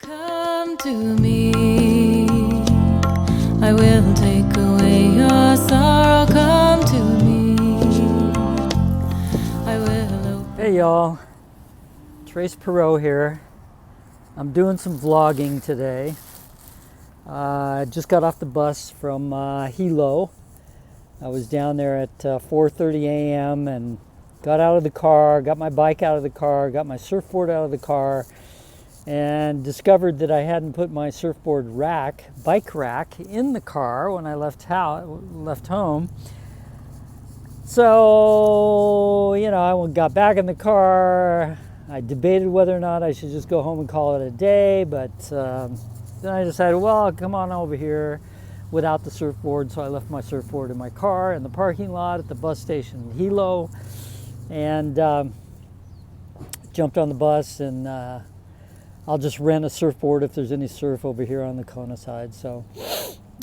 Come to me, I will take away your sorrow. Come to me, I will open. Hey y'all, Trace Perot here. I'm doing some vlogging today. I just got off the bus from Hilo. I was down there at 4:30 a.m. and got out of the car, got my bike out of the car, got my surfboard out of the car, and discovered that I hadn't put my surfboard bike rack, in the car when I left home. So, I got back in the car. I debated whether or not I should just go home and call it a day, but then I decided, well, I'll come on over here without the surfboard. So I left my surfboard in my car in the parking lot at the bus station in Hilo, and jumped on the bus, and I'll just rent a surfboard if there's any surf over here on the Kona side. So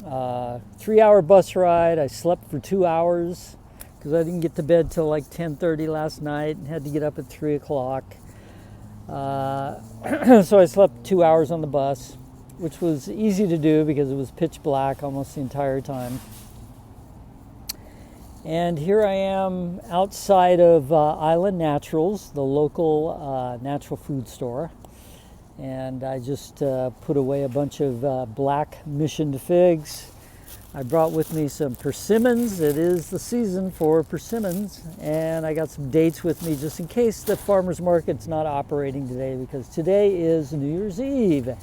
3-hour bus ride. I slept for 2 hours because I didn't get to bed till like 10:30 last night and had to get up at 3 o'clock. So I slept 2 hours on the bus, which was easy to do because it was pitch black almost the entire time. And here I am outside of Island Naturals, the local natural food store. And I just put away a bunch of black missioned figs. I brought with me some persimmons. It is the season for persimmons. And I got some dates with me just in case the farmer's market's not operating today, because today is New Year's Eve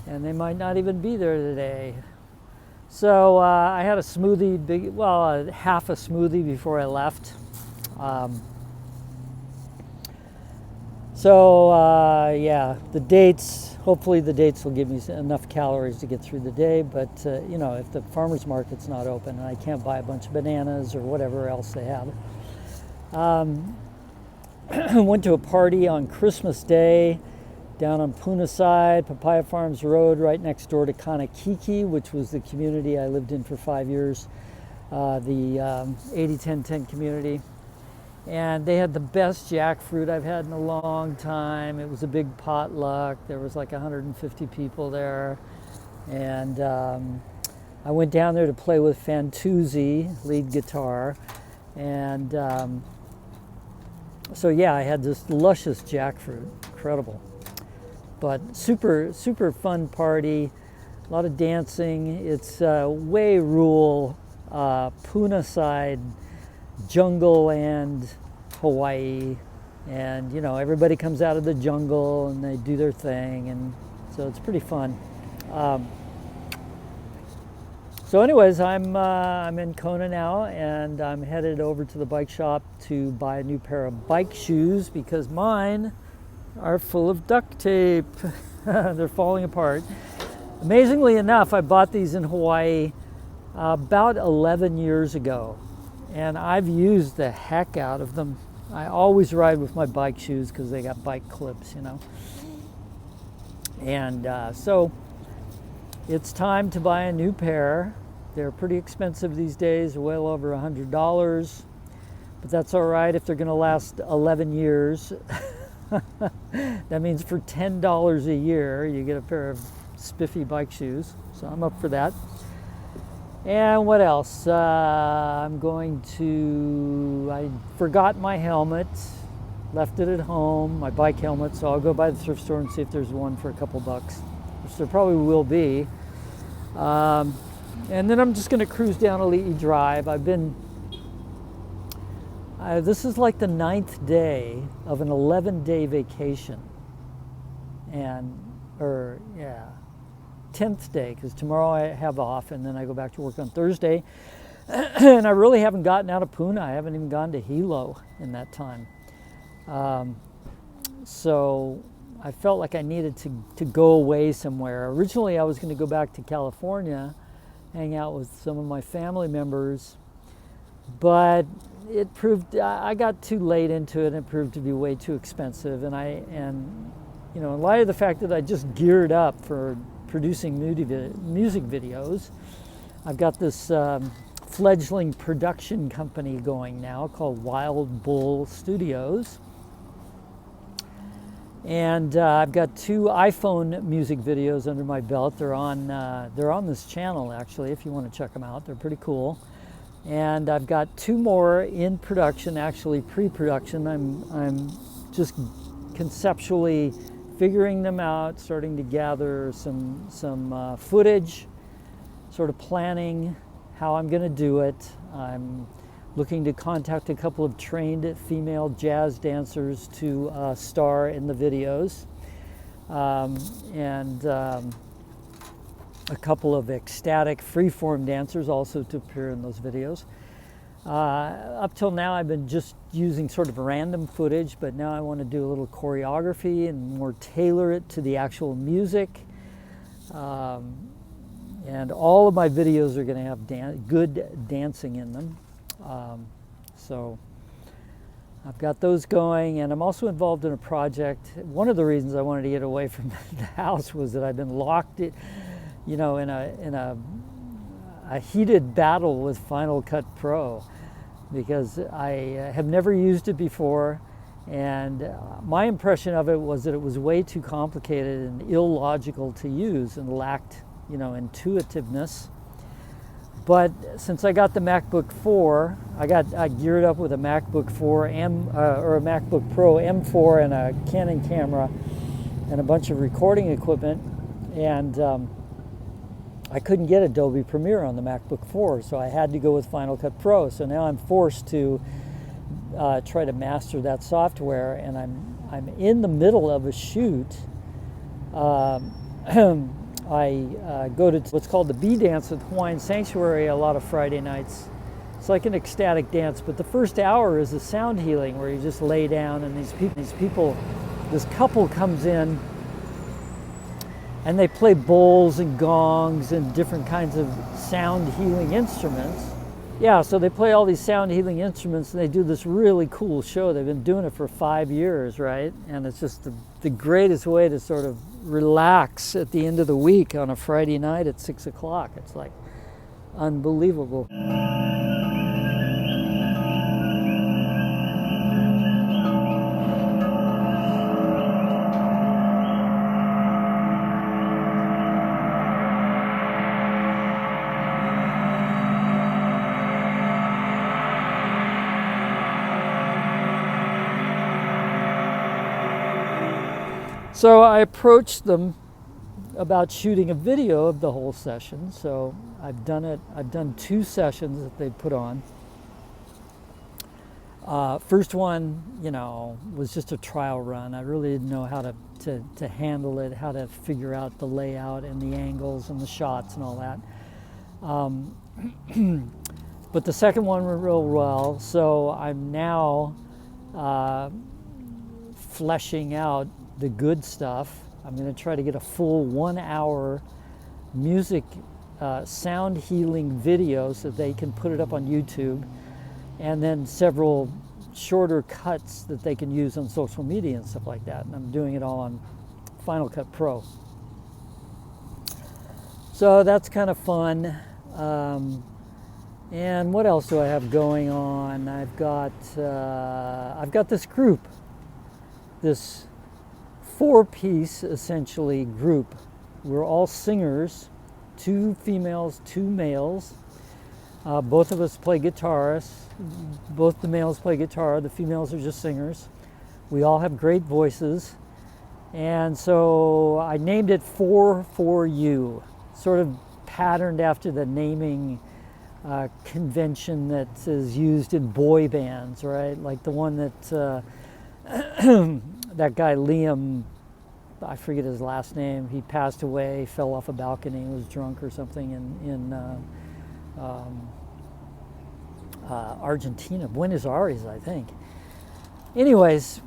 and they might not even be there today. So I had a smoothie, half a smoothie before I left. The dates, hopefully the dates will give me enough calories to get through the day, but if the farmer's market's not open and I can't buy a bunch of bananas or whatever else they have. Went to a party on Christmas Day down on Puna side, Papaya Farms Road, right next door to Kanakiki, which was the community I lived in for 5 years, the 80-10-10 community. And they had the best jackfruit I've had in a long time. It was a big potluck. There was like 150 people there. And I went down there to play with Fantuzzi, lead guitar. And I had this luscious jackfruit, incredible. But super, super fun party, a lot of dancing. It's way rural, Puna side, jungle and Hawaii, and everybody comes out of the jungle and they do their thing, and so it's pretty fun. So anyways, I'm in Kona now, and I'm headed over to the bike shop to buy a new pair of bike shoes because mine are full of duct tape. They're falling apart. Amazingly enough, I bought these in Hawaii about 11 years ago. And I've used the heck out of them. I always ride with my bike shoes because they got bike clips, And so it's time to buy a new pair. They're pretty expensive these days, well over $100. But that's all right if they're going to last 11 years. That means for $10 a year, you get a pair of spiffy bike shoes. So I'm up for that. And what else? I forgot my helmet, left it at home, my bike helmet, so I'll go by the thrift store and see if there's one for a couple bucks, which there probably will be. And then I'm just gonna cruise down Ali'i Drive. This is like the 9th day of an 11-day vacation. 10th day, because tomorrow I have off and then I go back to work on Thursday. And I really haven't gotten out of Puna. I haven't even gone to Hilo in that time. So I felt like I needed to go away somewhere. Originally I was going to go back to California, hang out with some of my family members, but it proved, I got too late into it and it proved to be way too expensive. And in light of the fact that I just geared up for producing music videos, I've got this fledgling production company going now called Wild Bull Studios. And I've got 2 iPhone music videos under my belt. They're on this channel, actually, if you want to check them out. They're pretty cool. And I've got 2 more in production, actually pre-production. I'm just conceptually figuring them out, starting to gather some footage, sort of planning how I'm going to do it. I'm looking to contact a couple of trained female jazz dancers to star in the videos, and a couple of ecstatic freeform dancers also to appear in those videos. Up till now, I've been just using sort of random footage, but now I want to do a little choreography and more tailor it to the actual music. And all of my videos are going to have good dancing in them. So I've got those going, and I'm also involved in a project. One of the reasons I wanted to get away from the house was that I've been locked, in a heated battle with Final Cut Pro, because I have never used it before, and my impression of it was that it was way too complicated and illogical to use and lacked, intuitiveness. But since I got the MacBook 4, I geared up with a MacBook 4 or a MacBook Pro M4 and a Canon camera and a bunch of recording equipment, and I couldn't get Adobe Premiere on the MacBook 4, so I had to go with Final Cut Pro. So now I'm forced to try to master that software, and I'm in the middle of a shoot. I go to what's called the Bee Dance at Hawaiian Sanctuary a lot of Friday nights. It's like an ecstatic dance, but the first hour is a sound healing where you just lay down, and this couple comes in, and they play bowls and gongs and different kinds of sound healing instruments. Yeah, so they play all these sound healing instruments, and they do this really cool show. They've been doing it for 5 years, right? And it's just the greatest way to sort of relax at the end of the week on a Friday night at 6 o'clock. It's like unbelievable. So I approached them about shooting a video of the whole session. So I've done 2 sessions that they put on. First one, was just a trial run. I really didn't know how to handle it, how to figure out the layout and the angles and the shots and all that. But the second one went real well. So I'm now fleshing out the good stuff. I'm going to try to get a full 1 hour music sound healing video so they can put it up on YouTube, and then several shorter cuts that they can use on social media and stuff like that. And I'm doing it all on Final Cut Pro. So that's kind of fun. And what else do I have going on? I've got this group, this 4-piece essentially group. We're all singers, 2 females, 2 males. Both of us play guitarists. Both the males play guitar, the females are just singers. We all have great voices. And so I named it 4-4-U, sort of patterned after the naming convention that is used in boy bands, right? Like the one that that guy Liam, I forget his last name, he passed away, fell off a balcony, was drunk or something in Argentina, Buenos Aires, I think. Anyways,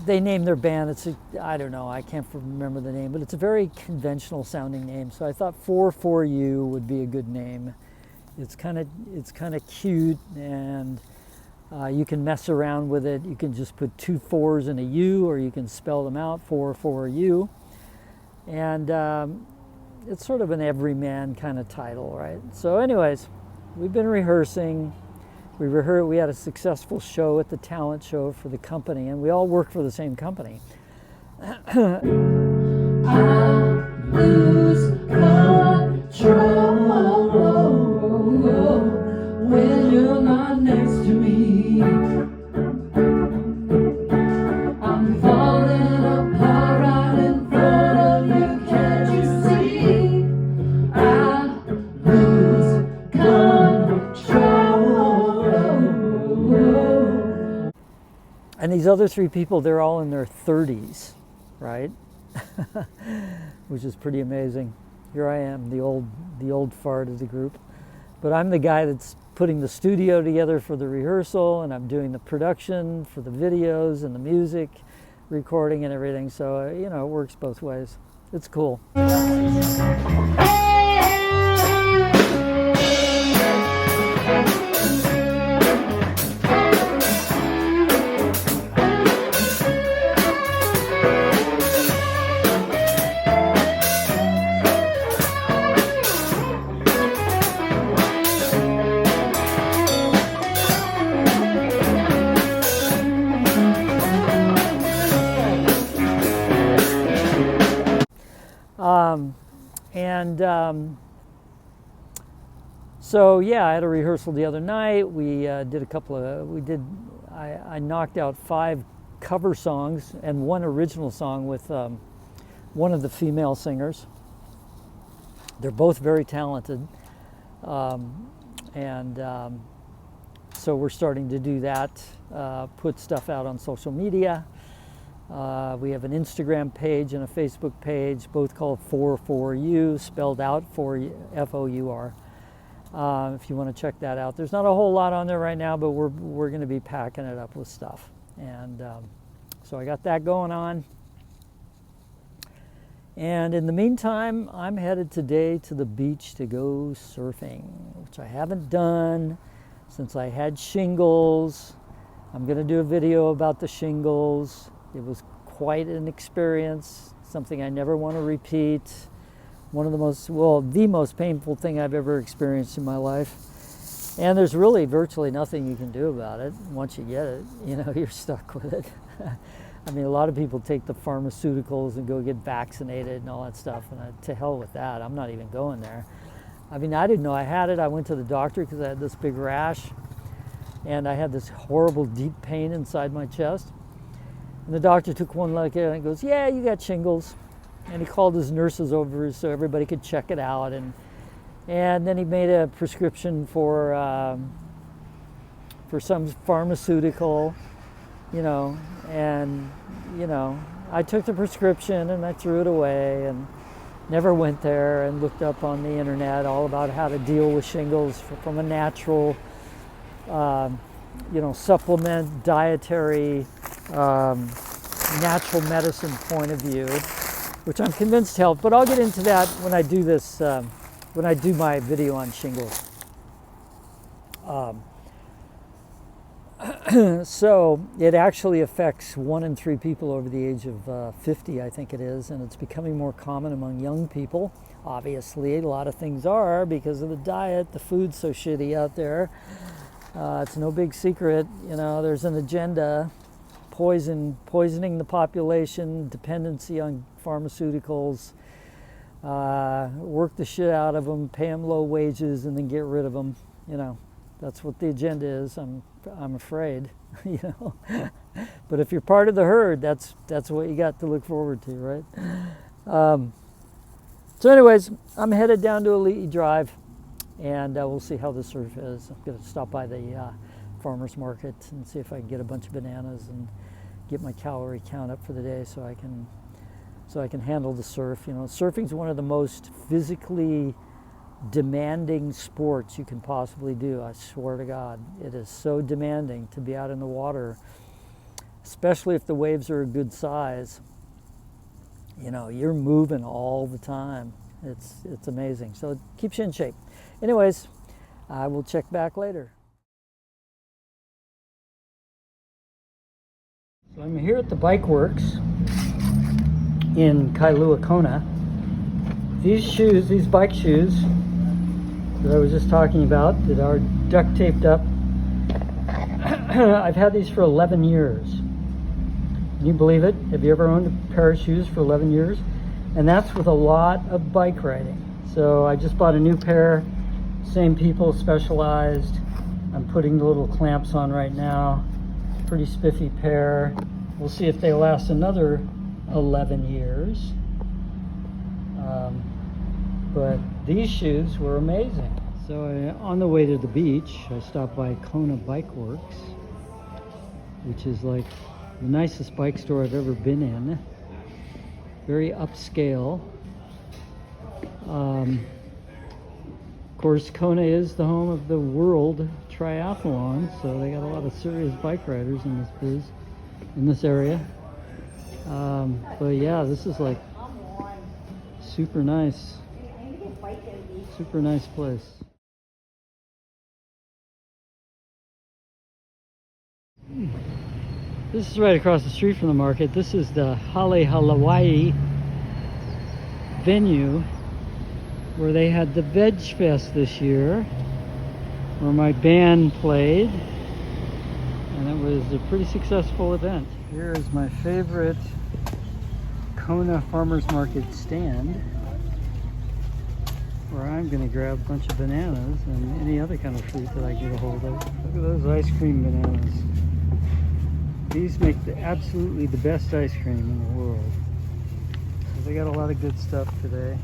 they named their band, I don't know, I can't remember the name, but it's a very conventional sounding name, so I thought 4-4-U would be a good name. It's kind of cute, and you can mess around with it. You can just put 2 4s and a U, or you can spell them out, 4-4-U. And it's sort of an everyman kind of title, right? So anyways, we've been rehearsing. We had a successful show at the talent show for the company, and we all work for the same company. lose control when you're not next to me. I'm falling apart right in front of you. Can't you see? I lose control. And these other three people, they're all in their 30s, right? Which is pretty amazing. Here I am, the old fart of the group. But I'm the guy that's putting the studio together for the rehearsal, and I'm doing the production for the videos and the music recording and everything. So, you know, it works both ways. It's cool. So yeah, I had a rehearsal the other night. We did a couple of, I knocked out 5 cover songs and 1 original song with one of the female singers. They're both very talented. So we're starting to do that, put stuff out on social media. We have an Instagram page and a Facebook page, both called 44U, spelled out for F-O-U-R. If you want to check that out. There's not a whole lot on there right now, but we're going to be packing it up with stuff. And so I got that going on. And in the meantime, I'm headed today to the beach to go surfing, which I haven't done since I had shingles. I'm going to do a video about the shingles. It was quite an experience, something I never want to repeat. One of the the most painful thing I've ever experienced in my life. And there's really virtually nothing you can do about it. Once you get it, you know, you're stuck with it. I mean, a lot of people take the pharmaceuticals and go get vaccinated and all that stuff, and to hell with that. I'm not even going there. I mean, I didn't know I had it. I went to the doctor because I had this big rash, and I had this horrible deep pain inside my chest. And the doctor took one look at it and goes, "Yeah, you got shingles." And he called his nurses over so everybody could check it out. And then he made a prescription for some pharmaceutical, you know. And, you know, I took the prescription and I threw it away and never went there and looked up on the internet all about how to deal with shingles from a natural, you know, supplement, dietary, natural medicine point of view, which I'm convinced helped. But I'll get into that when I do this, when I do my video on shingles. So it actually affects 1 in 3 people over the age of 50, I think it is, and it's becoming more common among young people. Obviously, a lot of things are because of the diet, the food's so shitty out there. It's no big secret, you know, there's an agenda, poisoning the population, dependency on pharmaceuticals, work the shit out of them, pay them low wages, and then get rid of them. You know, that's what the agenda is. I'm afraid, you know. But if you're part of the herd, that's what you got to look forward to, right? So anyways, I'm headed down to Ali'i Drive, and we'll see how the surf is. I'm going to stop by the farmer's market and see if I can get a bunch of bananas and get my calorie count up for the day so I can handle the surf. You know, surfing's one of the most physically demanding sports you can possibly do. I swear to God, it is so demanding to be out in the water, especially if the waves are a good size. You know, you're moving all the time. It's amazing. So it keeps you in shape. Anyways, I will check back later. So I'm here at the Bike Works in Kailua, Kona. These bike shoes that I was just talking about that are duct taped up, I've had these for 11 years. Can you believe it? Have you ever owned a pair of shoes for 11 years? And that's with a lot of bike riding. So I just bought a new pair, same people, Specialized. I'm putting the little clamps on right now. Pretty spiffy pair. We'll see if they last another 11 years. But these shoes were amazing. So on the way to the beach, I stopped by Kona Bike Works, which is like the nicest bike store I've ever been in. Very upscale. Of course, Kona is the home of the World Triathlon, so they got a lot of serious bike riders in this area. But yeah, this is like super nice place. This is right across the street from the market. This is the Hawaii venue where they had the Veg Fest this year, where my band played, and it was a pretty successful event. Here is my favorite Kona Farmers Market stand, where I'm going to grab a bunch of bananas and any other kind of fruit that I get a hold of. Look at those ice cream bananas. These make absolutely the best ice cream in the world. So they got a lot of good stuff today.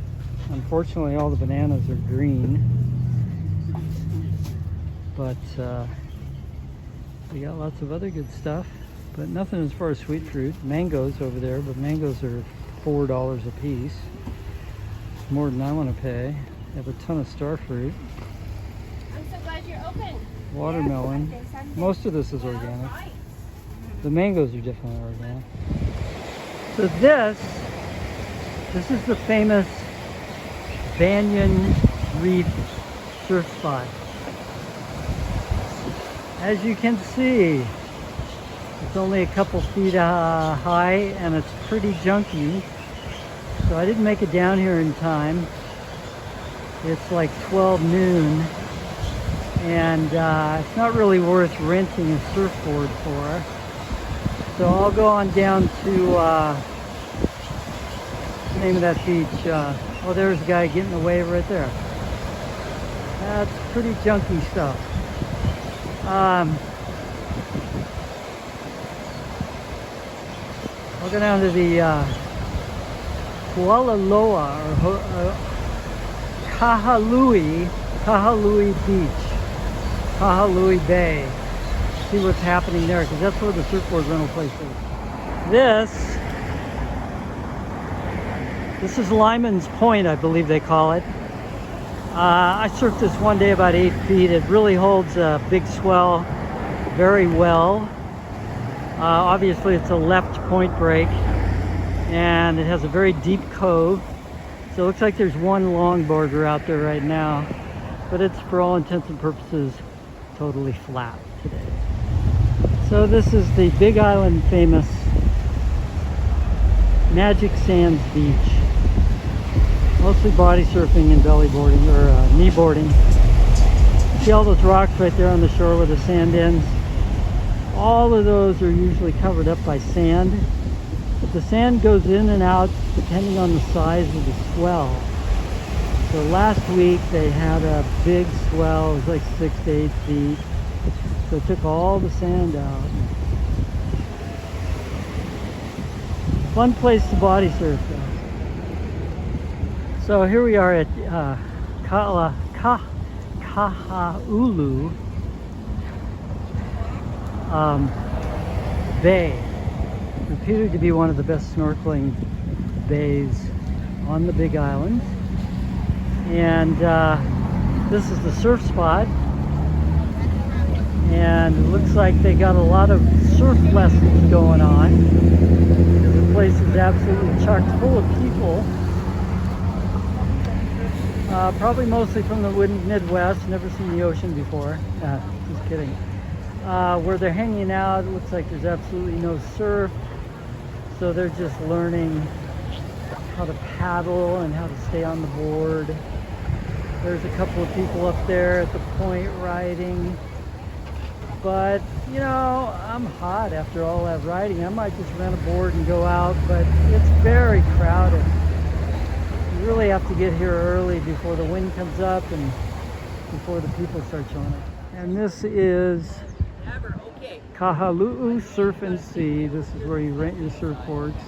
Unfortunately, all the bananas are green, but we got lots of other good stuff, but nothing as far as sweet fruit. Mangoes over there, but mangoes are $4 a piece. More than I want to pay. They have a ton of star fruit. I'm so glad you're open. Watermelon. Most of this is organic. The mangoes are definitely organic. So this is the famous Banyan Reef surf spot. As you can see, it's only a couple feet high and it's pretty junky. So I didn't make it down here in time. It's like 12 noon, and it's not really worth renting a surfboard for. So I'll go on down to, what's the name of that beach? Oh, there's a guy getting a wave right there. That's pretty junky stuff. I'll go down to the Kualaloa or Kahalui Beach, Kahalui Bay. See what's happening there, because that's where the surfboard rental place is. This is Lyman's Point, I believe they call it. I surfed this one day about 8 feet. It really holds a big swell very well. Obviously it's a left point break, and it has a very deep cove. So it looks like there's one longboarder out there right now, but it's for all intents and purposes totally flat today. So this is the Big Island famous Magic Sands Beach. Mostly body surfing and belly boarding, or knee boarding. See all those rocks right there on the shore where the sand ends? All of those are usually covered up by sand, but the sand goes in and out depending on the size of the swell. So last week they had a big swell, it was like 6 to 8 feet. So it took all the sand out. Fun place to body surf though. So here we are at Kahaulu Bay, reputed to be one of the best snorkeling bays on the Big Island. And this is the surf spot, and it looks like they got a lot of surf lessons going on. The place is absolutely chock full of people. Probably mostly from the Midwest, never seen the ocean before. Just kidding. Where they're hanging out, it looks like there's absolutely no surf. So they're just learning how to paddle and how to stay on the board. There's a couple of people up there at the point riding. But, you know, I'm hot after all that riding. I might just rent a board and go out, but it's very crowded. You really have to get here early before the wind comes up and before the people start showing up. And this is Kahalu'u Surf and Sea. This is where you rent your surfboards.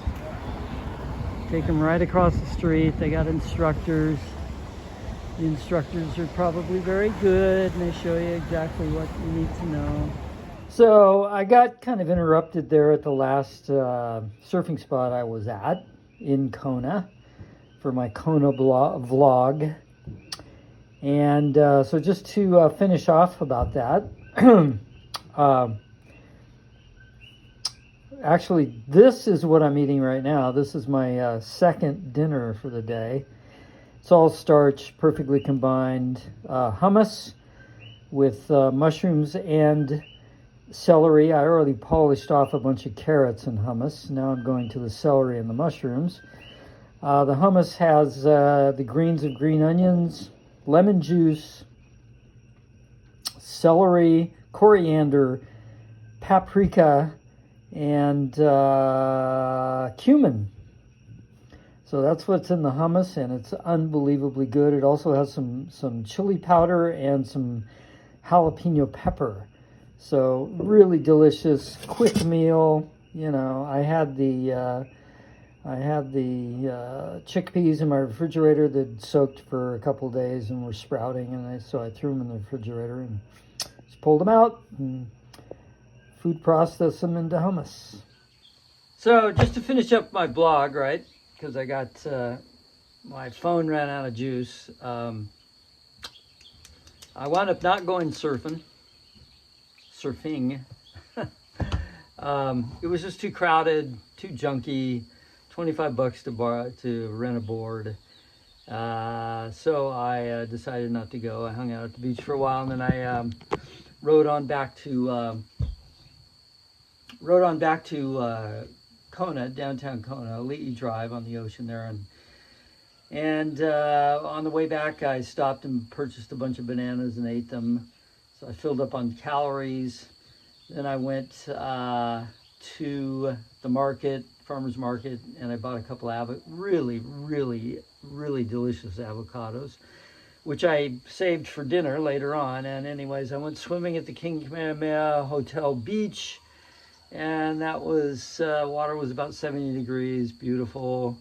Take them right across the street. They got instructors. The instructors are probably very good, and they show you exactly what you need to know. So I got kind of interrupted there at the last surfing spot I was at in Kona for my Kona vlog. And so just to finish off about that, actually, this is what I'm eating right now. This is my second dinner for the day. It's all starch, perfectly combined hummus with mushrooms and celery. I already polished off a bunch of carrots and hummus. Now I'm going to the celery and the mushrooms. The hummus has the greens of green onions, lemon juice, celery, coriander, paprika, and cumin. So that's what's in the hummus, and it's unbelievably good. It also has some chili powder and some jalapeno pepper. So really delicious, quick meal. You know, I had the chickpeas in my refrigerator that soaked for a couple of days and were sprouting, and so I threw them in the refrigerator and just pulled them out and food processed them into hummus. So just to finish up my blog, right? Because I got my phone ran out of juice. I wound up not going surfing. It was just too crowded, too junky. $25 to rent a board. So I decided not to go. I hung out at the beach for a while, and then I rode on back to Kona, downtown Kona, Ali'i Drive on the ocean there, and on the way back I stopped and purchased a bunch of bananas and ate them. So I filled up on calories. Then I went to the market, farmer's market, and I bought a couple of really delicious avocados, which I saved for dinner later on. And anyways, I went swimming at the King Kamehameha Hotel Beach, and that was water was about 70 degrees, beautiful.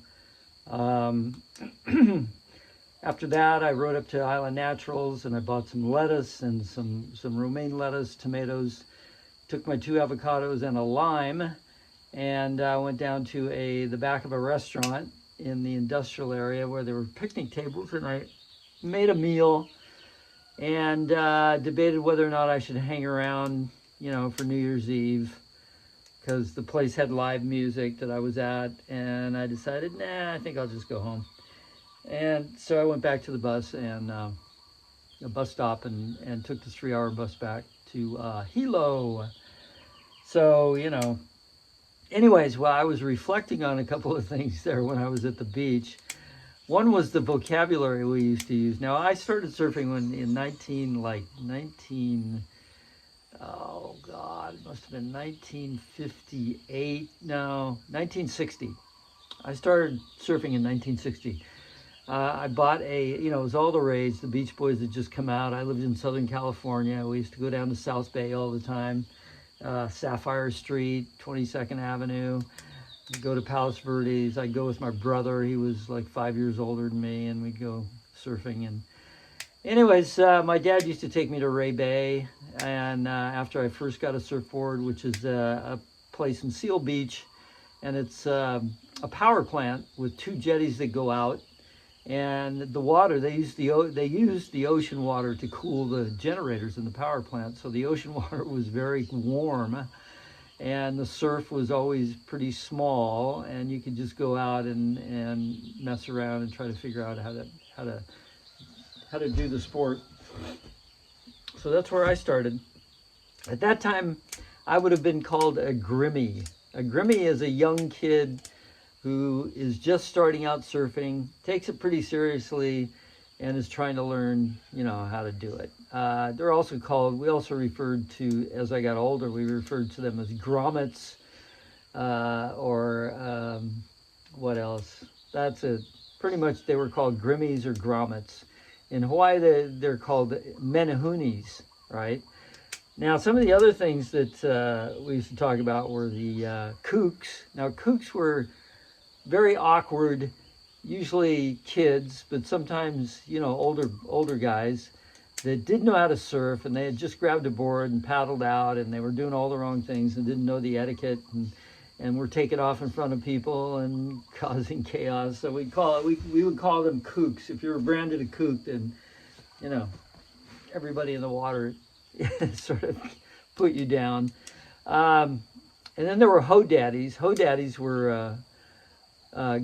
After that, I rode up to Island Naturals and I bought some lettuce and some romaine lettuce, tomatoes, took my 2 avocados and a lime, and I went down to the back of a restaurant in the industrial area where there were picnic tables, and I made a meal and debated whether or not I should hang around, you know, for New Year's Eve, because the place had live music that I was at, and I decided, nah, I think I'll just go home. And so I went back to the bus and a bus stop and took the 3-hour bus back to Hilo. So, you know, anyways, well, I was reflecting on a couple of things there when I was at the beach. One was the vocabulary we used to use. Now, I started surfing in 1960. I started surfing in 1960. I bought it was all the rage. The Beach Boys had just come out. I lived in Southern California. We used to go down to South Bay all the time. Sapphire Street, 22nd Avenue. I'd go to Palos Verdes. I'd go with my brother. He was like 5 years older than me, and we'd go surfing. And anyways, my dad used to take me to Ray Bay, and after I first got a surfboard, which is a place in Seal Beach, and it's a power plant with 2 jetties that go out, and the water, they used the ocean water to cool the generators in the power plant. So the ocean water was very warm, and the surf was always pretty small, and you could just go out and mess around and try to figure out how to do the sport. So that's where I started. At that time, I would have been called a Grimmy. A Grimmy is a young kid who is just starting out surfing, takes it pretty seriously, and is trying to learn, how to do it. They're also called, we also referred to, as I got older, we referred to them as grommets, or what else? That's it. Pretty much they were called grimmies or grommets. In Hawaii, they're called menahunis, right? Now, some of the other things that we used to talk about were the kooks. Now, kooks were very awkward, usually kids, but sometimes, older guys that didn't know how to surf, and they had just grabbed a board and paddled out, and they were doing all the wrong things and didn't know the etiquette, and were taking off in front of people and causing chaos. So we would call them kooks. If you were branded a kook, then everybody in the water sort of put you down. And then there were ho daddies. Ho daddies were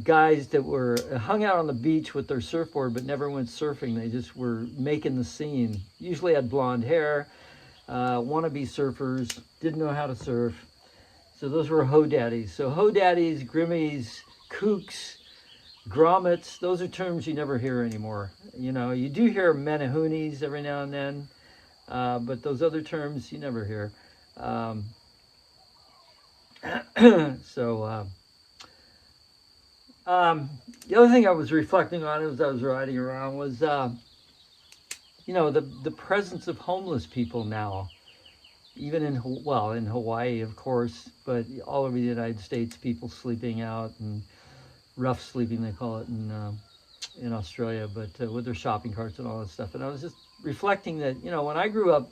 guys that were hung out on the beach with their surfboard but never went surfing. They just were making the scene. Usually had blonde hair, wannabe surfers, didn't know how to surf. So those were ho daddies. So ho daddies, grimmies, kooks, grommets, those are terms you never hear anymore. You do hear menahunis every now and then, but those other terms you never hear. The other thing I was reflecting on as I was riding around was, the presence of homeless people now. Even in Hawaii, of course, but all over the United States, people sleeping out, and rough sleeping, they call it in Australia, but with their shopping carts and all that stuff. And I was just reflecting that, when I grew up,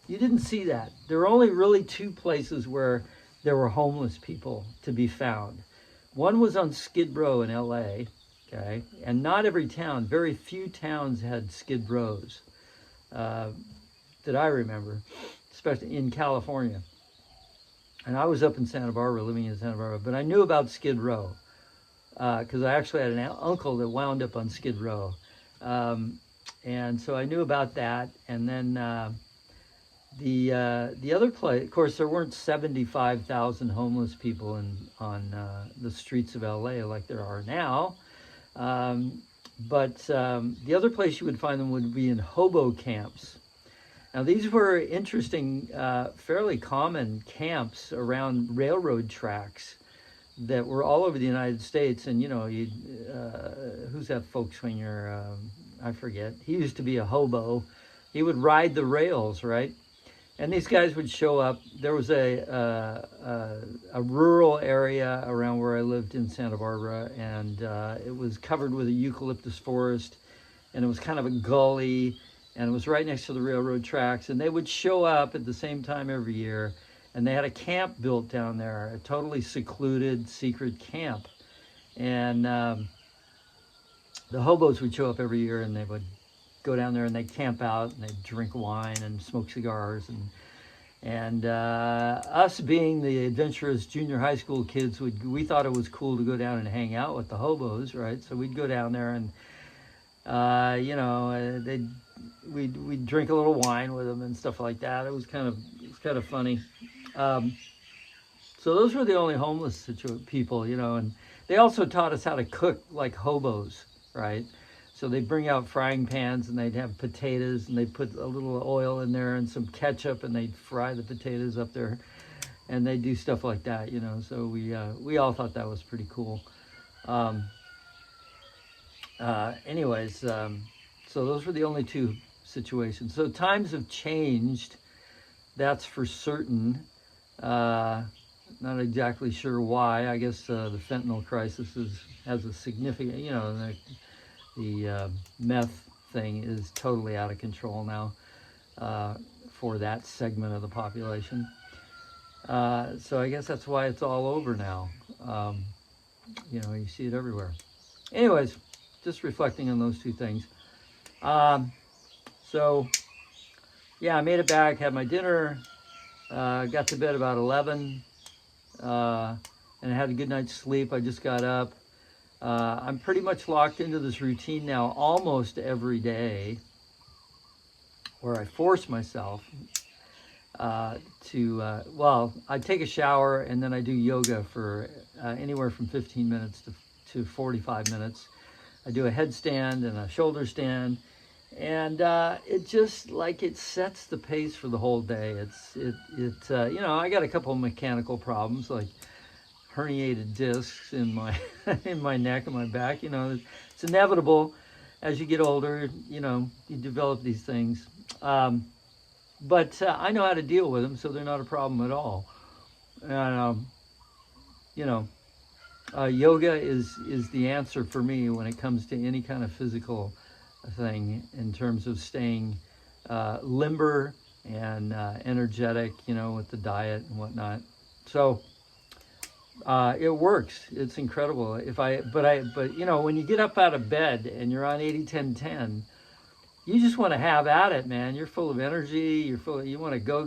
you didn't see that. There were only really two places where there were homeless people to be found. One was on Skid Row in LA, okay? And not every town, very few towns had Skid Rows. That I remember, especially in California. And I was up in Santa Barbara, living in Santa Barbara, but I knew about Skid Row because I actually had an uncle that wound up on Skid Row. And so I knew about that. And then the other place, of course, there weren't 75,000 homeless people on the streets of LA like there are now. But the other place you would find them would be in hobo camps. Now, these were interesting, fairly common camps around railroad tracks that were all over the United States. And, who's that folk swinger? I forget. He used to be a hobo. He would ride the rails, right? And these guys would show up. There was a rural area around where I lived in Santa Barbara, and it was covered with a eucalyptus forest, and it was kind of a gully, and it was right next to the railroad tracks. And they would show up at the same time every year, and they had a camp built down there, a totally secluded, secret camp. And the hobos would show up every year, and they would go down there and they'd camp out, and they'd drink wine and smoke cigars. And us being the adventurous junior high school kids, we thought it was cool to go down and hang out with the hobos, right? So we'd go down there and, we'd drink a little wine with them and stuff like that. It was kind of funny. So those were the only homeless people, and they also taught us how to cook like hobos, right? So they'd bring out frying pans, and they'd have potatoes, and they'd put a little oil in there and some ketchup, and they'd fry the potatoes up there, and they'd do stuff like that, So we all thought that was pretty cool. So those were the only two situations. So times have changed, that's for certain. Not exactly sure why. I guess the fentanyl crisis has a significant, the meth thing is totally out of control now for that segment of the population. So I guess that's why it's all over now. You see it everywhere. Anyways, just reflecting on those two things. So yeah, I made it back, had my dinner, got to bed about 11, and I had a good night's sleep. I just got up. I'm pretty much locked into this routine now almost every day, where I force myself I take a shower, and then I do yoga for anywhere from 15 minutes to 45 minutes. I do a headstand and a shoulder stand, and it just like it sets the pace for the whole day. You know, I got a couple of mechanical problems like herniated discs in my in my neck and my back. You know, it's inevitable as you get older. You know, you develop these things, but I know how to deal with them, so they're not a problem at all. And you know, yoga is the answer for me when it comes to any kind of physical thing in terms of staying limber and energetic, you know, with the diet and whatnot. So it works. It's incredible. But you know, when you get up out of bed and you're on 80-10-10, you just want to have at it, man. You're full of energy. You want to go,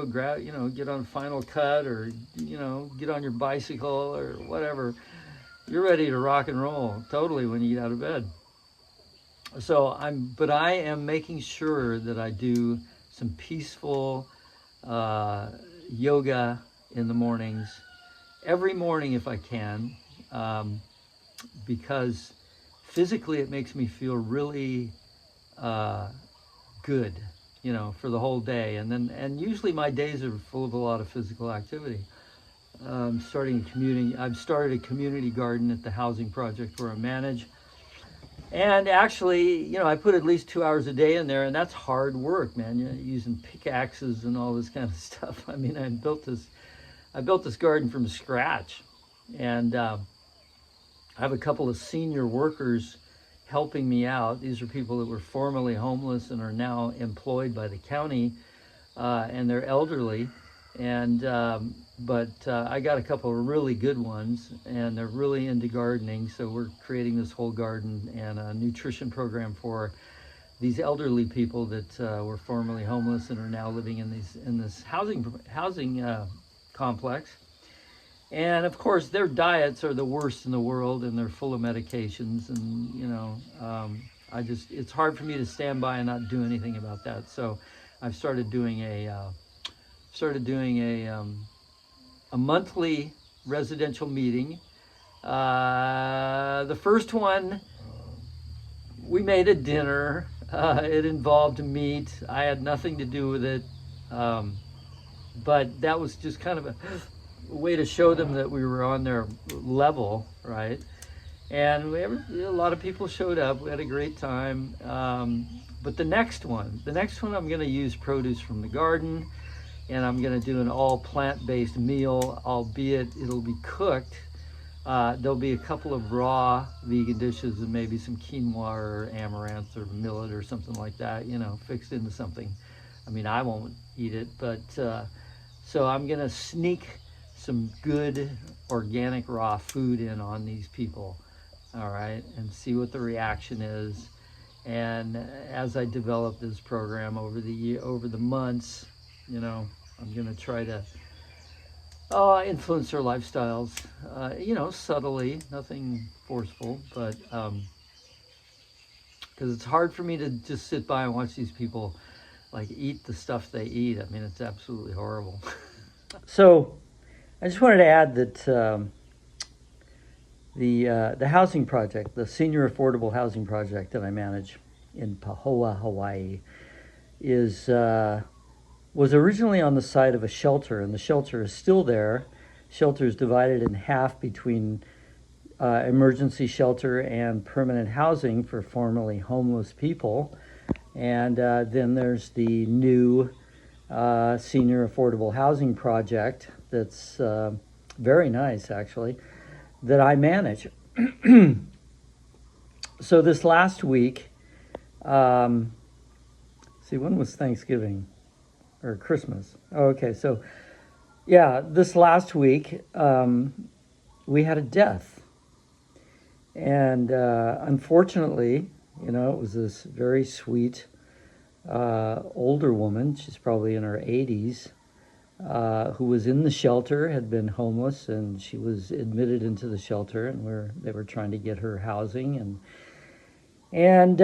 grab, you know, get on Final Cut, or, you know, get on your bicycle or whatever. You're ready to rock and roll totally when you get out of bed. So I am making sure that I do some peaceful yoga in the mornings, every morning if I can, because physically it makes me feel really good, you know, for the whole day. And usually my days are full of a lot of physical activity. I've started a community garden at the housing project where I manage. And actually, you know, I put at least 2 hours a day in there, and that's hard work, man. You're using pickaxes and all this kind of stuff. I mean, I built this garden from scratch, and I have a couple of senior workers helping me out. These are people that were formerly homeless and are now employed by the county, and they're elderly. And but I got a couple of really good ones, and they're really into gardening. So we're creating this whole garden and a nutrition program for these elderly people that were formerly homeless and are now living in this housing complex. And of course, their diets are the worst in the world, and they're full of medications. And you know, it's hard for me to stand by and not do anything about that. So I've started doing a monthly residential meeting. The first one, we made a dinner. It involved meat. I had nothing to do with it, but that was just kind of a way to show them that we were on their level, right? And a lot of people showed up. We had a great time. But the next one, I'm going to use produce from the garden, and I'm going to do an all plant-based meal, albeit it'll be cooked. There'll be a couple of raw vegan dishes and maybe some quinoa or amaranth or millet or something like that, you know, fixed into something. I mean, I won't eat it, but so I'm going to sneak some good organic raw food in on these people, all right, and see what the reaction is. And as I develop this program over the months, you know, I'm going to try to influence their lifestyles, you know, subtly, nothing forceful, but because it's hard for me to just sit by and watch these people like eat the stuff they eat. I mean, it's absolutely horrible. So I just wanted to add that the housing project, the senior affordable housing project that I manage in Pahoa, Hawaii, was originally on the site of a shelter, and the shelter is still there. Shelter is divided in half between emergency shelter and permanent housing for formerly homeless people. And then there's the new senior affordable housing project that's very nice, actually, that I manage. So this last week, when was Thanksgiving? Or Christmas. Oh, okay, so yeah, this last week we had a death, and unfortunately, you know, it was this very sweet older woman. She's probably in her 80s, who was in the shelter, had been homeless, and she was admitted into the shelter, and they were trying to get her housing, and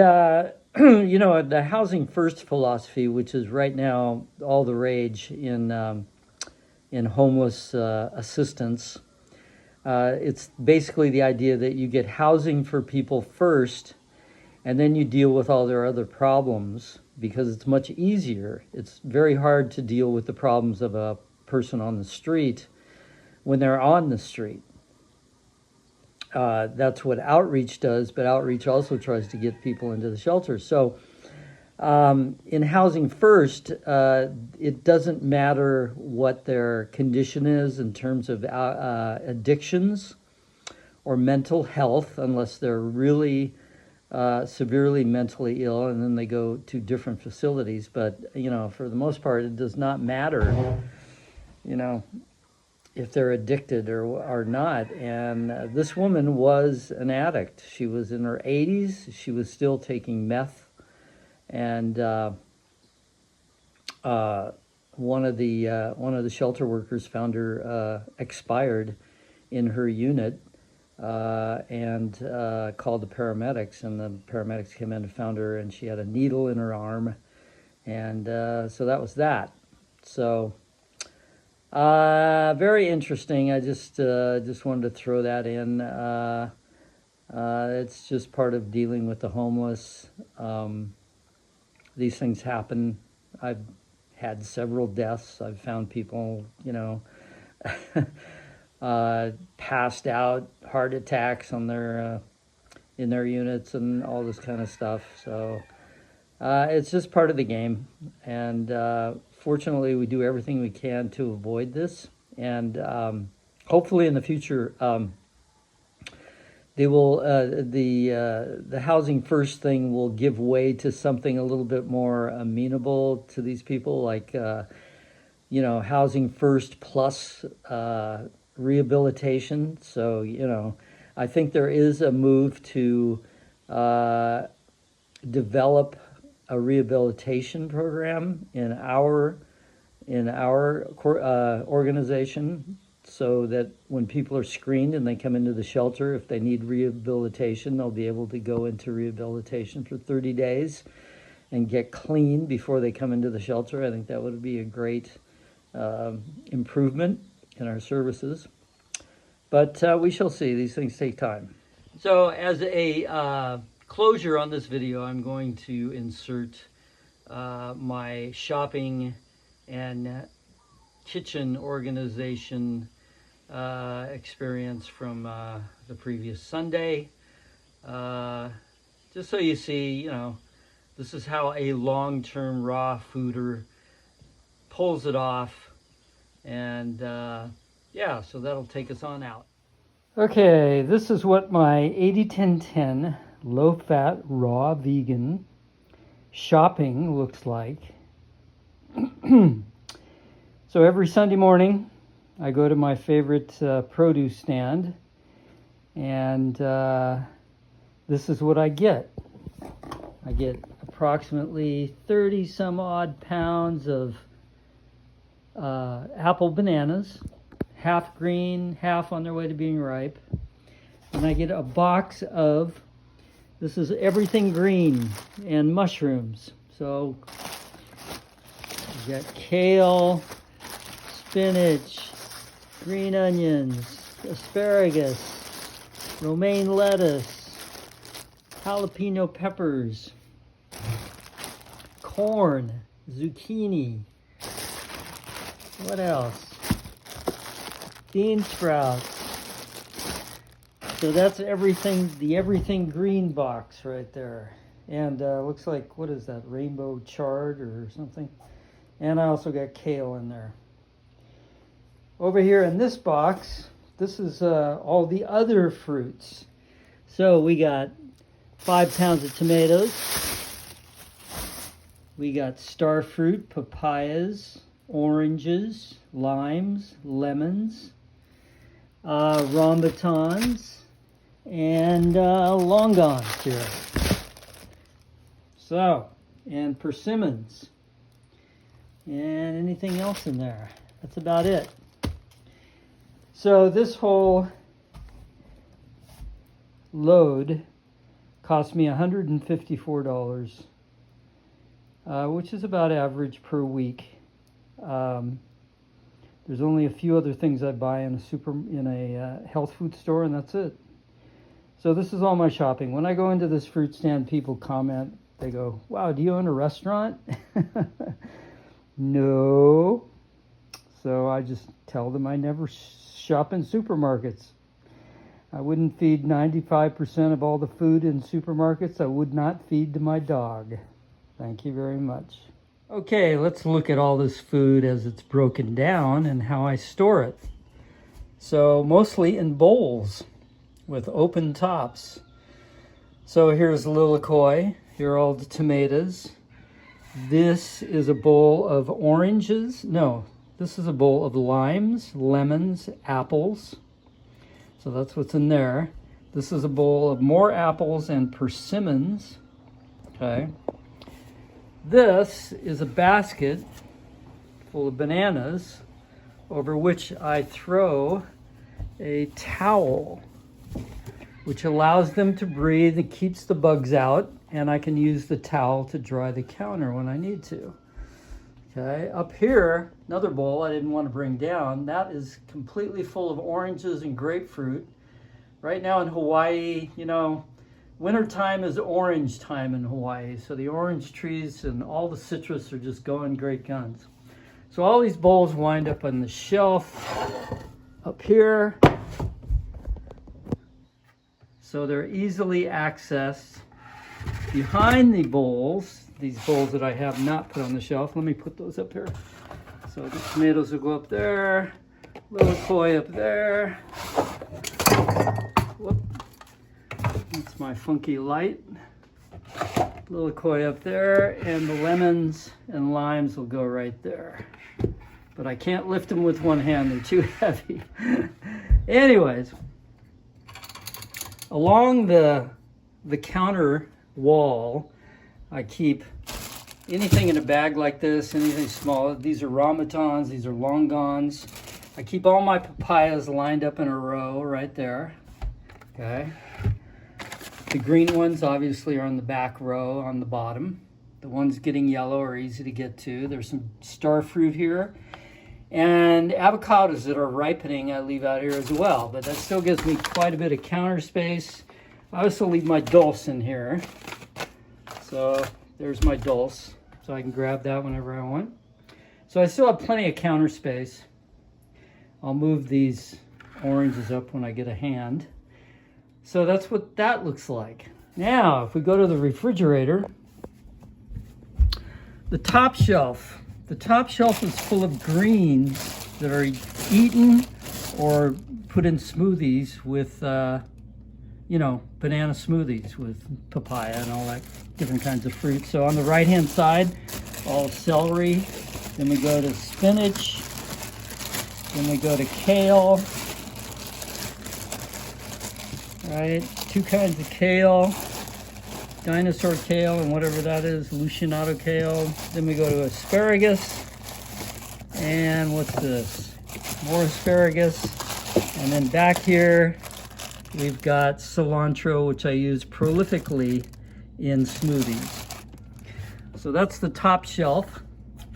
you know, the housing first philosophy, which is right now all the rage in homeless assistance, It's basically the idea that you get housing for people first, and then you deal with all their other problems because it's much easier. It's very hard to deal with the problems of a person on the street when they're on the street. That's what outreach does, but outreach also tries to get people into the shelter. So in Housing First, it doesn't matter what their condition is in terms of addictions or mental health, unless they're really severely mentally ill, and then they go to different facilities. But, for the most part, it does not matter, if they're addicted or not. And this woman was an addict. She was in her 80s. She was still taking meth. And one of the shelter workers found her expired in her unit, and called the paramedics. And the paramedics came in and found her, and she had a needle in her arm. And so that was that. So very interesting. I just wanted to throw that in. It's just part of dealing with the homeless. These things happen. I've had several deaths. I've found people, passed out, heart attacks on their in their units and all this kind of stuff. So it's just part of the game. And fortunately, we do everything we can to avoid this. And hopefully in the future, they will the Housing First thing will give way to something a little bit more amenable to these people, like Housing First plus rehabilitation. So I think there is a move to develop a rehabilitation program in our organization, so that when people are screened and they come into the shelter, if they need rehabilitation, they'll be able to go into rehabilitation for 30 days and get clean before they come into the shelter. I think that would be a great improvement in our services. But we shall see. These things take time. So as a closure on this video, I'm going to insert my shopping and kitchen organization experience from the previous Sunday. Just so you see, this is how a long-term raw fooder pulls it off. And yeah, so that'll take us on out. Okay, this is what my 80-10-10 low-fat raw vegan shopping looks like. So every Sunday morning, I go to my favorite produce stand, and this is what I get. I get approximately 30 some odd pounds of apple bananas, half green, half on their way to being ripe. And I get a box of, this is everything green, and mushrooms. So you got kale, spinach, green onions, asparagus, romaine lettuce, jalapeno peppers, corn, zucchini. What else? Bean sprouts. So that's everything, the everything green box right there. And looks like, what is that, rainbow chard or something? And I also got kale in there. Over here in this box, this is all the other fruits. So we got 5 pounds of tomatoes. We got star fruit, papayas, oranges, limes, lemons, rambutans, and longans here. So, and persimmons. And anything else in there. That's about it. So this whole load cost me $154, which is about average per week. There's only a few other things I buy in a health food store, and that's it. So this is all my shopping. When I go into this fruit stand, people comment. They go, "Wow, do you own a restaurant?" No. So I just tell them I never shop in supermarkets. I wouldn't feed 95% of all the food in supermarkets. I would not feed to my dog. Thank you very much. Okay, let's look at all this food as it's broken down and how I store it. So mostly in bowls with open tops. So here's lilikoi. Here are all the tomatoes. This is a bowl of oranges. No, this is a bowl of limes, lemons, apples. So that's what's in there. This is a bowl of more apples and persimmons. Okay. This is a basket full of bananas over which I throw a towel, which allows them to breathe and keeps the bugs out, and I can use the towel to dry the counter when I need to. Okay, up here, another bowl I didn't want to bring down. That is completely full of oranges and grapefruit. Right now in Hawaii, you know, wintertime is orange time in Hawaii, so the orange trees and all the citrus are just going great guns. So all these bowls wind up on the shelf up here. So they're easily accessed. Behind the bowls, these bowls that I have not put on the shelf, let me put those up here. So the tomatoes will go up there, lilikoi up there. Whoop. That's my funky light. Lilikoi up there, and the lemons and limes will go right there. But I can't lift them with one hand, they're too heavy. Anyways, along the counter wall, I keep anything in a bag like this, anything small. These are ramatans, these are longans. I keep all my papayas lined up in a row right there. Okay. The green ones obviously are on the back row on the bottom. The ones getting yellow are easy to get to. There's some star fruit here. And avocados that are ripening I leave out here as well, but that still gives me quite a bit of counter space. I also leave my dulse in here. So there's my dulse, so I can grab that whenever I want. So I still have plenty of counter space. I'll move these oranges up when I get a hand. So that's what that looks like. Now, if we go to the refrigerator, the top shelf is full of greens that are eaten or put in smoothies with, you know, banana smoothies with papaya and all that different kinds of fruit. So on the right-hand side, all celery. Then we go to spinach. Then we go to kale. Right, two kinds of kale. Dinosaur kale and whatever that is, Lucianato kale. Then we go to asparagus. And what's this? More asparagus. And then back here, we've got cilantro, which I use prolifically in smoothies. So that's the top shelf.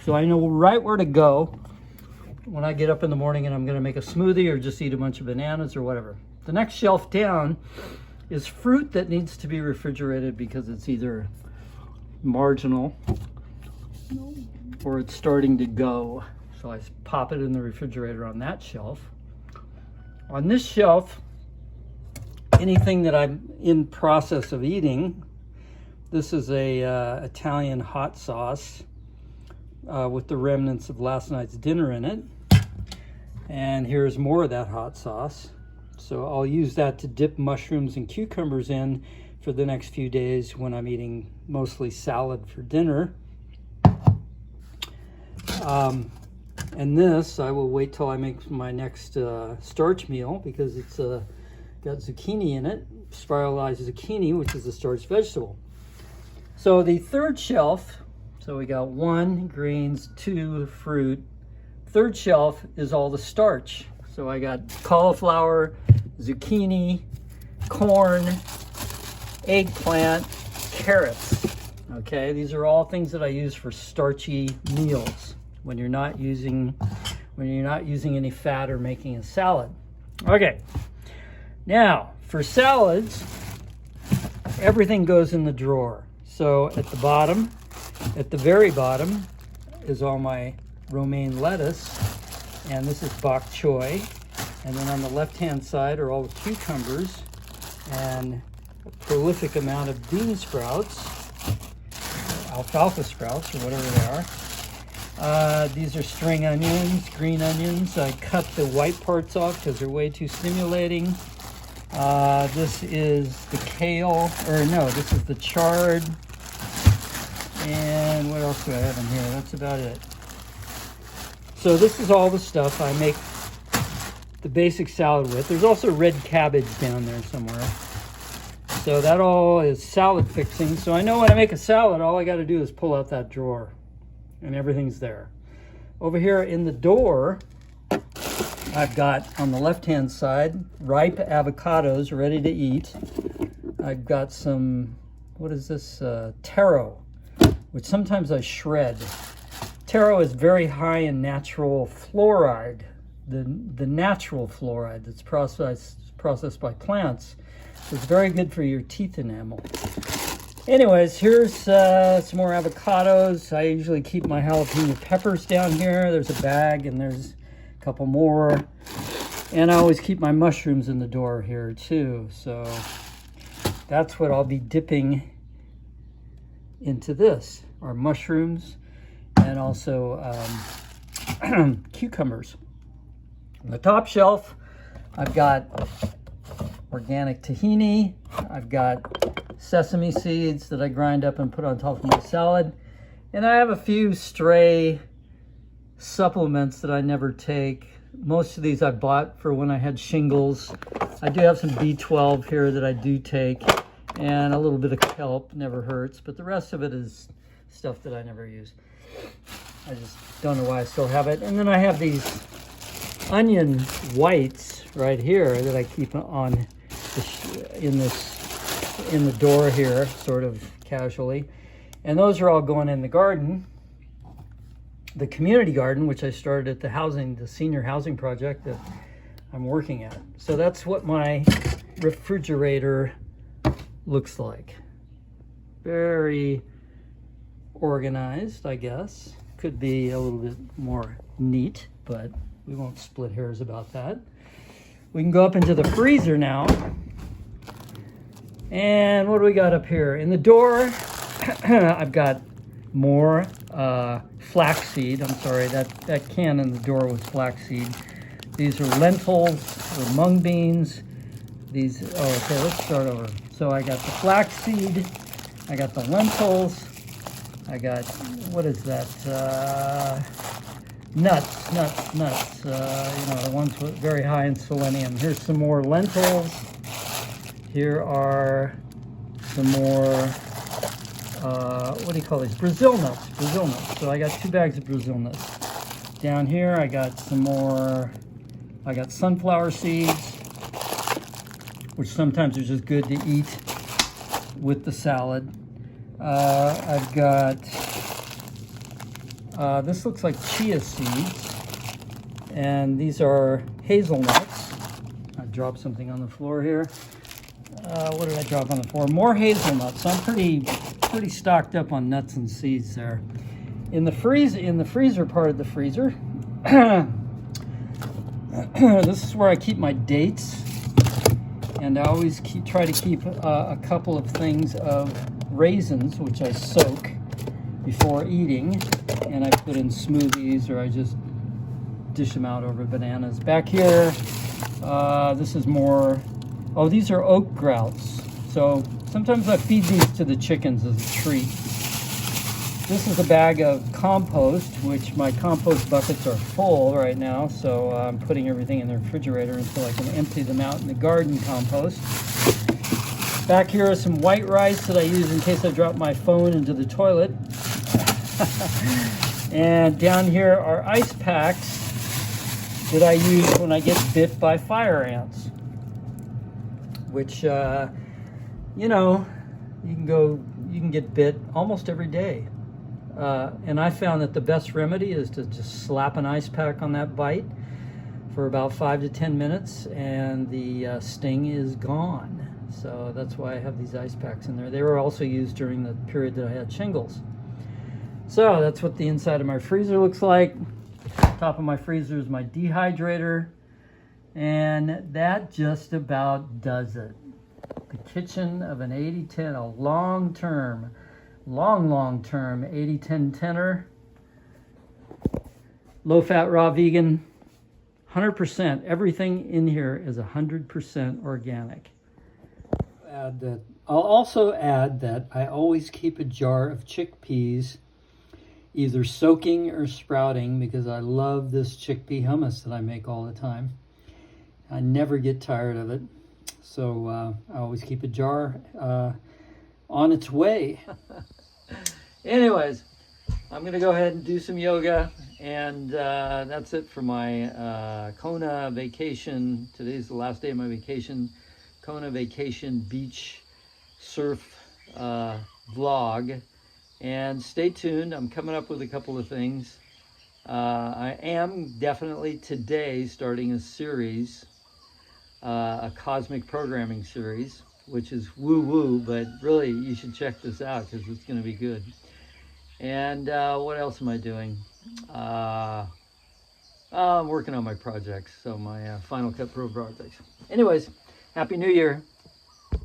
So I know right where to go when I get up in the morning and I'm gonna make a smoothie or just eat a bunch of bananas or whatever. The next shelf down is fruit that needs to be refrigerated because it's either marginal or it's starting to go. So I pop it in the refrigerator on that shelf. On this shelf, anything that I'm in process of eating, this is a Italian hot sauce with the remnants of last night's dinner in it. And here's more of that hot sauce. So I'll use that to dip mushrooms and cucumbers in for the next few days when I'm eating mostly salad for dinner. And this, I will wait till I make my next starch meal because it's got zucchini in it, spiralized zucchini, which is a starch vegetable. So the third shelf, so we got 1 greens, 2 fruit. Third shelf is all the starch. So I got cauliflower, zucchini, corn, eggplant, carrots. Okay, these are all things that I use for starchy meals when you're not using when you're not using any fat or making a salad. Okay, now for salads, everything goes in the drawer. So at the bottom, at the very bottom, is all my romaine lettuce, and this is bok choy. And then on the left-hand side are all the cucumbers and a prolific amount of bean sprouts, alfalfa sprouts, or whatever they are. These are string onions, green onions. I cut the white parts off because they're way too stimulating. This is the kale, or no, this is the chard. And what else do I have in here? That's about it. So this is all the stuff I make the basic salad with. There's also red cabbage down there somewhere. So that all is salad fixing. So I know when I make a salad, all I got to do is pull out that drawer and everything's there. Over here in the door, I've got on the left-hand side ripe avocados ready to eat. I've got some, what is this, taro, which sometimes I shred. Taro is very high in natural fluoride, the natural fluoride that's processed by plants. So it's very good for your teeth enamel. Anyways, here's some more avocados. I usually keep my jalapeno peppers down here. There's a bag and there's a couple more. And I always keep my mushrooms in the door here too. So that's what I'll be dipping into this, are mushrooms and also cucumbers. On the top shelf, I've got organic tahini. I've got sesame seeds that I grind up and put on top of my salad. And I have a few stray supplements that I never take. Most of these I bought for when I had shingles. I do have some B12 here that I do take, and a little bit of kelp, never hurts, but the rest of it is stuff that I never use. I just don't know why I still have it. And then I have these onion whites right here that I keep on in the door here, sort of casually. And those are all going in the garden, the community garden, which I started at the senior housing project that I'm working at. So that's what my refrigerator looks like. Very organized, I guess. Could be a little bit more neat, but we won't split hairs about that. We can go up into the freezer now. And what do we got up here? In the door, I've got more flaxseed. I'm sorry, that can in the door was flaxseed. These are lentils or mung beans. These, okay, let's start over. So I got the flaxseed, I got the lentils, I got, what is that? Nuts. The ones with very high in selenium. Here's some more lentils. Here are some more, what do you call these? Brazil nuts. So I got 2 bags of Brazil nuts. Down here I got some more, I got sunflower seeds, which sometimes are just good to eat with the salad. I've got, this looks like chia seeds, and these are hazelnuts. I dropped something on the floor here. What did I drop on the floor? More hazelnuts. So I'm pretty stocked up on nuts and seeds there. In the freezer part of the freezer, this is where I keep my dates, and I always try to keep a couple of things of raisins, which I soak before eating, and I put in smoothies, or I just dish them out over bananas. Back here, this is more, oh, these are oak grouts. So sometimes I feed these to the chickens as a treat. This is a bag of compost, which my compost buckets are full right now, so I'm putting everything in the refrigerator until I can empty them out in the garden compost. Back here are some white rice that I use in case I drop my phone into the toilet. And down here are ice packs that I use when I get bit by fire ants, which, you know, you can get bit almost every day. And I found that the best remedy is to just slap an ice pack on that bite for about 5 to 10 minutes, and the sting is gone. So that's why I have these ice packs in there. They were also used during the period that I had shingles. So that's what the inside of my freezer looks like. Top of my freezer is my dehydrator, and that just about does it. The kitchen of an 80-10, a long-term 80-10 tenor, low-fat raw vegan, 100%. Everything in here is 100% organic. I'll also add that I always keep a jar of chickpeas either soaking or sprouting, because I love this chickpea hummus that I make all the time. I never get tired of it. So I always keep a jar on its way. Anyways, I'm going to go ahead and do some yoga, and that's it for my Kona vacation. Today's the last day of my vacation. Kona vacation beach surf vlog. And stay tuned. I'm coming up with a couple of things. I am definitely today starting a series, a cosmic programming series, which is woo-woo, but really you should check this out because it's going to be good. And what else am I doing? I'm working on my projects, so my Final Cut Pro projects. Anyways, Happy New Year.